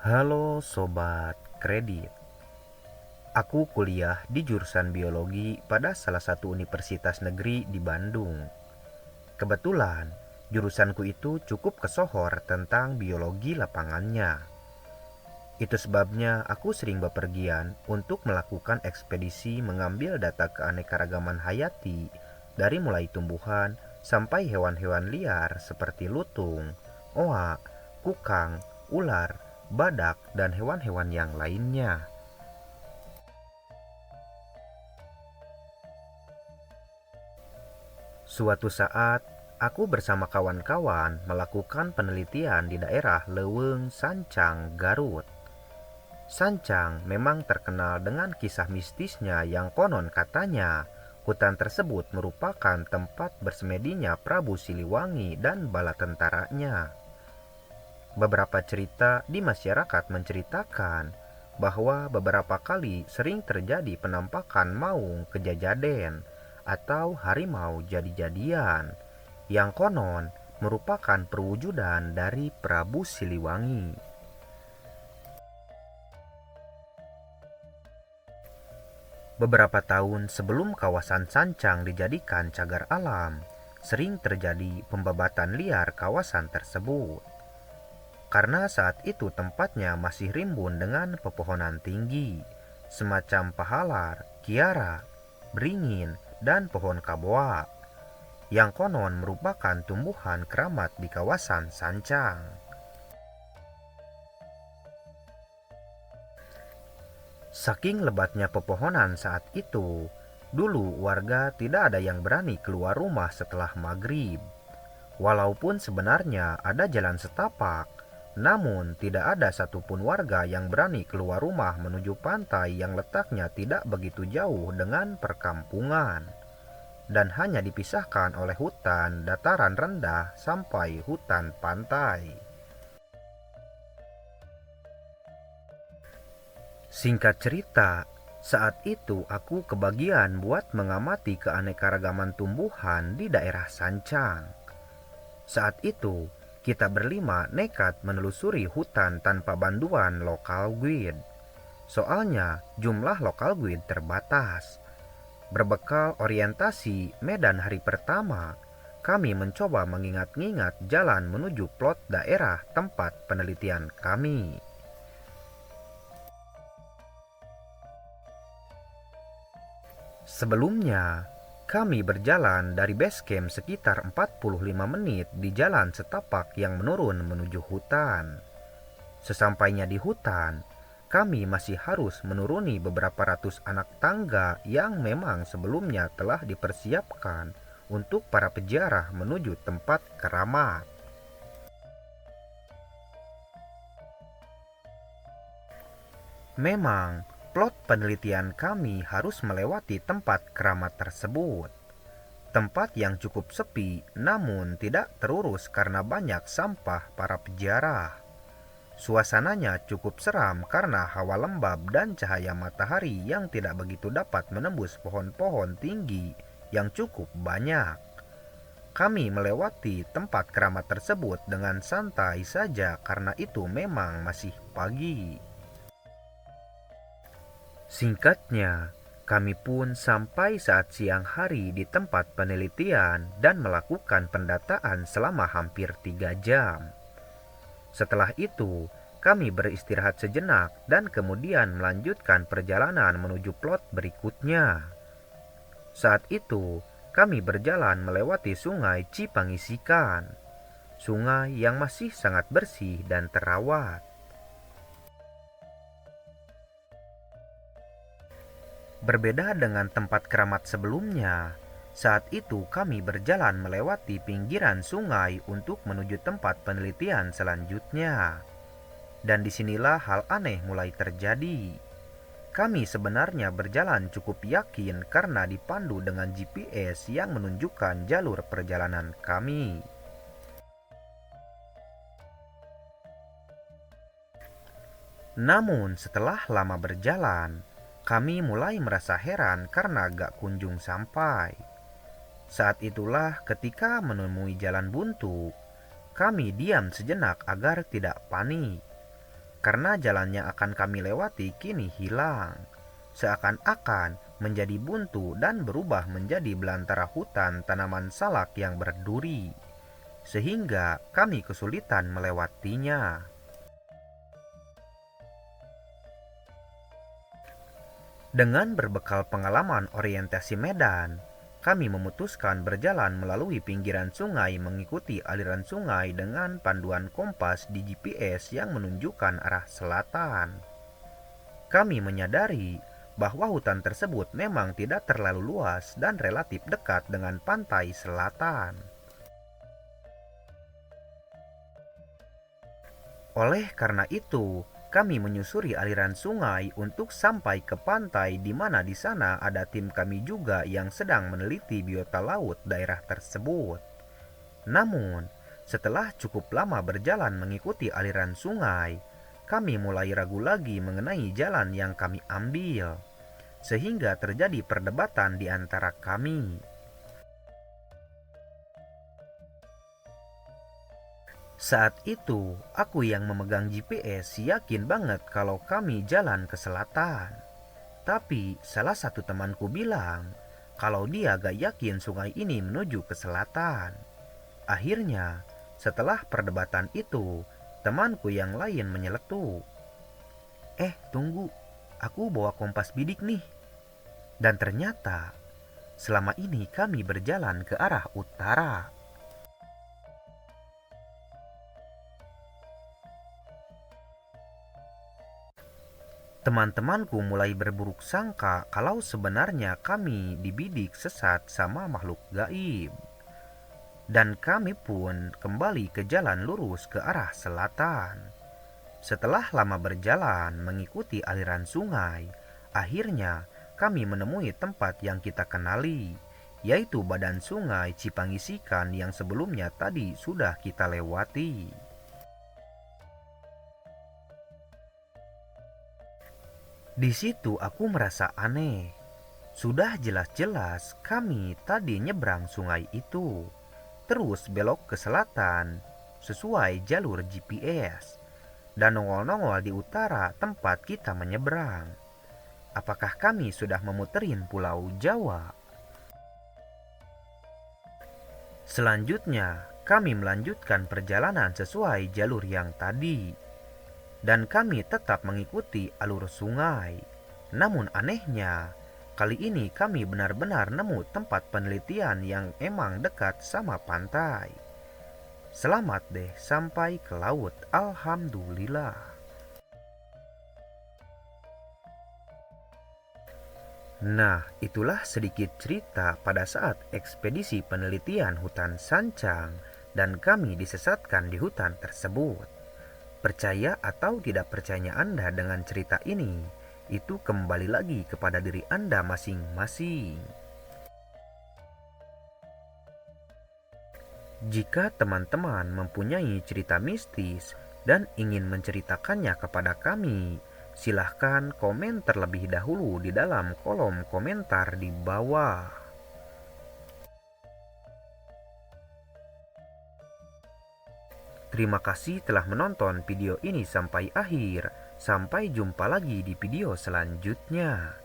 Halo Sobat Kredit. Aku kuliah di jurusan biologi pada salah satu universitas negeri di Bandung. Kebetulan, jurusanku itu cukup kesohor tentang biologi lapangannya. Itu sebabnya aku sering bepergian untuk melakukan ekspedisi mengambil data keanekaragaman hayati dari mulai tumbuhan sampai hewan-hewan liar seperti lutung, oa, kukang, ular, badak, dan hewan-hewan yang lainnya. Suatu saat, aku bersama kawan-kawan melakukan penelitian di daerah Leuweung Sancang, Garut. Sancang memang terkenal dengan kisah mistisnya yang konon katanya hutan tersebut merupakan tempat bersemedinya Prabu Siliwangi dan bala tentaranya. Beberapa cerita di masyarakat menceritakan bahwa beberapa kali sering terjadi penampakan maung kejajaden atau harimau jadi-jadian yang konon merupakan perwujudan dari Prabu Siliwangi. Beberapa tahun sebelum kawasan Sancang dijadikan cagar alam, sering terjadi pembabatan liar kawasan tersebut. Karena saat itu tempatnya masih rimbun dengan pepohonan tinggi, semacam pahalar, kiara, beringin, dan pohon kaboa, yang konon merupakan tumbuhan keramat di kawasan Sancang. Saking lebatnya pepohonan saat itu, dulu warga tidak ada yang berani keluar rumah setelah maghrib. Walaupun sebenarnya ada jalan setapak, namun tidak ada satupun warga yang berani keluar rumah menuju pantai yang letaknya tidak begitu jauh dengan perkampungan, dan hanya dipisahkan oleh hutan dataran rendah sampai hutan pantai. Singkat cerita, saat itu aku kebagian buat mengamati keanekaragaman tumbuhan di daerah Sancang. Saat itu, kita berlima nekat menelusuri hutan tanpa bantuan lokal guide. Soalnya jumlah lokal guide terbatas. Berbekal orientasi medan hari pertama, kami mencoba mengingat-ingat jalan menuju plot daerah tempat penelitian kami. Sebelumnya, kami berjalan dari base camp sekitar 45 menit di jalan setapak yang menurun menuju hutan. Sesampainya di hutan, kami masih harus menuruni beberapa ratus anak tangga yang memang sebelumnya telah dipersiapkan untuk para peziarah menuju tempat keramat. Memang, plot penelitian kami harus melewati tempat keramat tersebut. Tempat yang cukup sepi namun tidak terurus karena banyak sampah para peziarah. Suasananya cukup seram karena hawa lembab dan cahaya matahari yang tidak begitu dapat menembus pohon-pohon tinggi yang cukup banyak. Kami melewati tempat keramat tersebut dengan santai saja karena itu memang masih pagi. Singkatnya, kami pun sampai saat siang hari di tempat penelitian dan melakukan pendataan selama hampir 3 jam. Setelah itu, kami beristirahat sejenak dan kemudian melanjutkan perjalanan menuju plot berikutnya. Saat itu, kami berjalan melewati sungai Cipangisikan, sungai yang masih sangat bersih dan terawat. Berbeda dengan tempat keramat sebelumnya, saat itu kami berjalan melewati pinggiran sungai untuk menuju tempat penelitian selanjutnya. Dan disinilah hal aneh mulai terjadi. Kami sebenarnya berjalan cukup yakin karena dipandu dengan GPS yang menunjukkan jalur perjalanan kami. Namun setelah lama berjalan, kami mulai merasa heran karena gak kunjung sampai. Saat itulah ketika menemui jalan buntu, kami diam sejenak agar tidak panik. karena jalannya akan kami lewati kini hilang, seakan-akan menjadi buntu dan berubah menjadi belantara hutan tanaman salak yang berduri, sehingga kami kesulitan melewatinya. Dengan berbekal pengalaman orientasi medan, kami memutuskan berjalan melalui pinggiran sungai mengikuti aliran sungai dengan panduan kompas di GPS yang menunjukkan arah selatan. Kami menyadari bahwa hutan tersebut memang tidak terlalu luas dan relatif dekat dengan pantai selatan. Oleh karena itu, kami menyusuri aliran sungai untuk sampai ke pantai di mana di sana ada tim kami juga yang sedang meneliti biota laut daerah tersebut. Namun, setelah cukup lama berjalan mengikuti aliran sungai, kami mulai ragu lagi mengenai jalan yang kami ambil, sehingga terjadi perdebatan di antara kami. Saat itu, aku yang memegang GPS yakin banget kalau kami jalan ke selatan. Tapi salah satu temanku bilang kalau dia gak yakin sungai ini menuju ke selatan. Akhirnya, setelah perdebatan itu, temanku yang lain menyeletuk. Tunggu, aku bawa kompas bidik nih. Dan ternyata, selama ini kami berjalan ke arah utara. Teman-temanku mulai berburuk sangka kalau sebenarnya kami dibidik sesat sama makhluk gaib. Dan kami pun kembali ke jalan lurus ke arah selatan. Setelah lama berjalan mengikuti aliran sungai, akhirnya kami menemui tempat yang kita kenali, yaitu badan sungai Cipangisikan yang sebelumnya tadi sudah kita lewati. Di situ aku merasa aneh. Sudah jelas-jelas kami tadi nyebrang sungai itu, terus belok ke selatan sesuai jalur GPS, dan nongol-nongol di utara tempat kita menyeberang. Apakah kami sudah memuterin Pulau Jawa? Selanjutnya, kami melanjutkan perjalanan sesuai jalur yang tadi. Dan kami tetap mengikuti alur sungai. Namun anehnya, kali ini kami benar-benar nemu tempat penelitian yang emang dekat sama pantai. Selamat deh sampai ke laut, alhamdulillah. Nah, itulah sedikit cerita pada saat ekspedisi penelitian hutan Sancang dan kami disesatkan di hutan tersebut. Percaya atau tidak percayanya Anda dengan cerita ini, itu kembali lagi kepada diri Anda masing-masing. Jika teman-teman mempunyai cerita mistis dan ingin menceritakannya kepada kami, silahkan komen terlebih dahulu di dalam kolom komentar di bawah. Terima kasih telah menonton video ini sampai akhir. Sampai jumpa lagi di video selanjutnya.